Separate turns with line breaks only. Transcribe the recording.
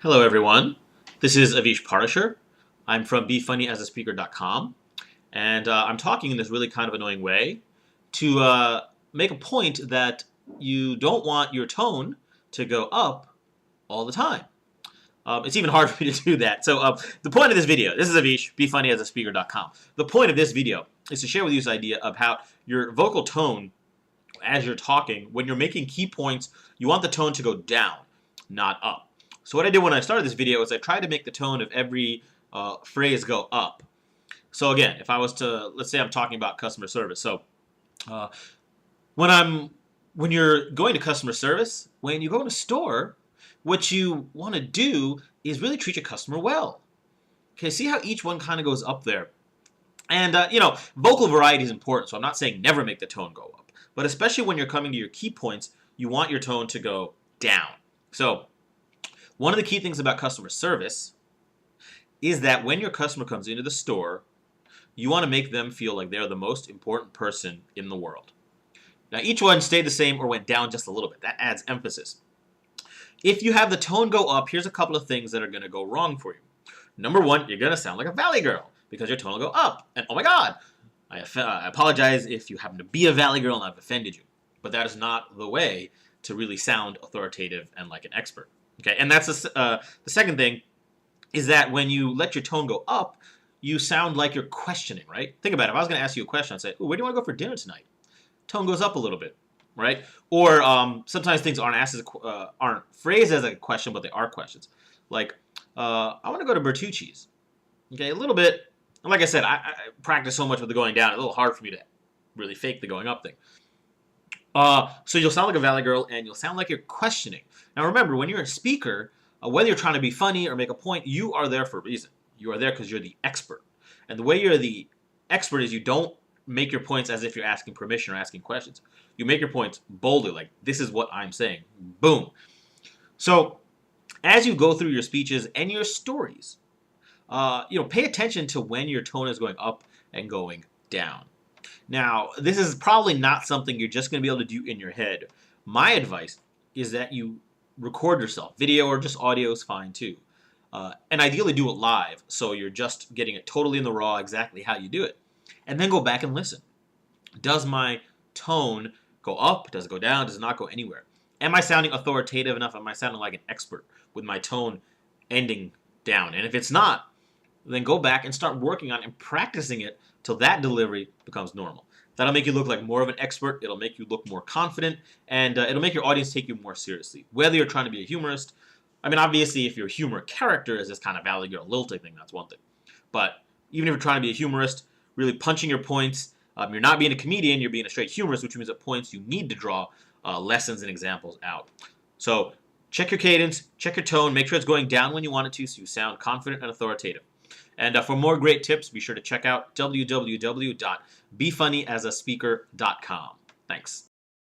Hello, everyone. This is Avish Parashar. I'm from BeFunnyAsASpeaker.com, and I'm talking in this really kind of annoying way to make a point that you don't want your tone to go up all the time. It's even hard for me to do that. So the point of this video, this is Avish, BeFunnyAsASpeaker.com. The point of this video is to share with you this idea of how your vocal tone as you're talking, when you're making key points, you want the tone to go down, not up. So what I did when I started this video is I tried to make the tone of every phrase go up. So again, if I was to, let's say I'm talking about customer service. So uh, when you're going to customer service, when you go in a store, what you want to do is really treat your customer well. Okay, see how each one kind of goes up there. And, vocal variety is important, so I'm not saying never make the tone go up. But especially when you're coming to your key points, you want your tone to go down. So one of the key things about customer service is that when your customer comes into the store, you want to make them feel like they're the most important person in the world. Now, each one stayed the same or went down just a little bit. That adds emphasis. If you have the tone go up, here's a couple of things that are going to go wrong for you. Number one, you're going to sound like a valley girl because your tone will go up. And oh my God, I apologize if you happen to be a valley girl and I've offended you. But that is not the way to really sound authoritative and like an expert. Okay, and that's the second thing is that when you let your tone go up, you sound like you're questioning, right? Think about it. If I was going to ask you a question, I'd say, "Ooh, where do you want to go for dinner tonight?" Tone goes up a little bit, right? Or sometimes things aren't phrased as a question, but they are questions. Like, I want to go to Bertucci's. Okay, a little bit. Like I said, I practice so much with the going down, it's a little hard for me to really fake the going up thing. So you'll sound like a valley girl, and you'll sound like you're questioning. Now remember, when you're a speaker, whether you're trying to be funny or make a point, you are there for a reason. You are there because you're the expert. And the way you're the expert is you don't make your points as if you're asking permission or asking questions. You make your points boldly, like, this is what I'm saying. Boom. So as you go through your speeches and your stories, pay attention to when your tone is going up and going down. Now, this is probably not something you're just going to be able to do in your head. My advice is that you record yourself. Video or just audio is fine too. And ideally do it live, so you're just getting it totally in the raw, exactly how you do it. And then go back and listen. Does my tone go up? Does it go down? Does it not go anywhere? Am I sounding authoritative enough? Am I sounding like an expert with my tone ending down? And if it's not, then go back and start working on and practicing it till that delivery becomes normal. That'll make you look like more of an expert. It'll make you look more confident, and it'll make your audience take you more seriously. Whether you're trying to be a humorist, I mean, obviously, if your humor character is this kind of valley girl lilting thing, that's one thing. But even if you're trying to be a humorist, really punching your points, you're not being a comedian, you're being a straight humorist, which means at points you need to draw lessons and examples out. So check your cadence, check your tone, make sure it's going down when you want it to so you sound confident and authoritative. And for more great tips, be sure to check out www.befunnyasaSpeaker.com. Thanks.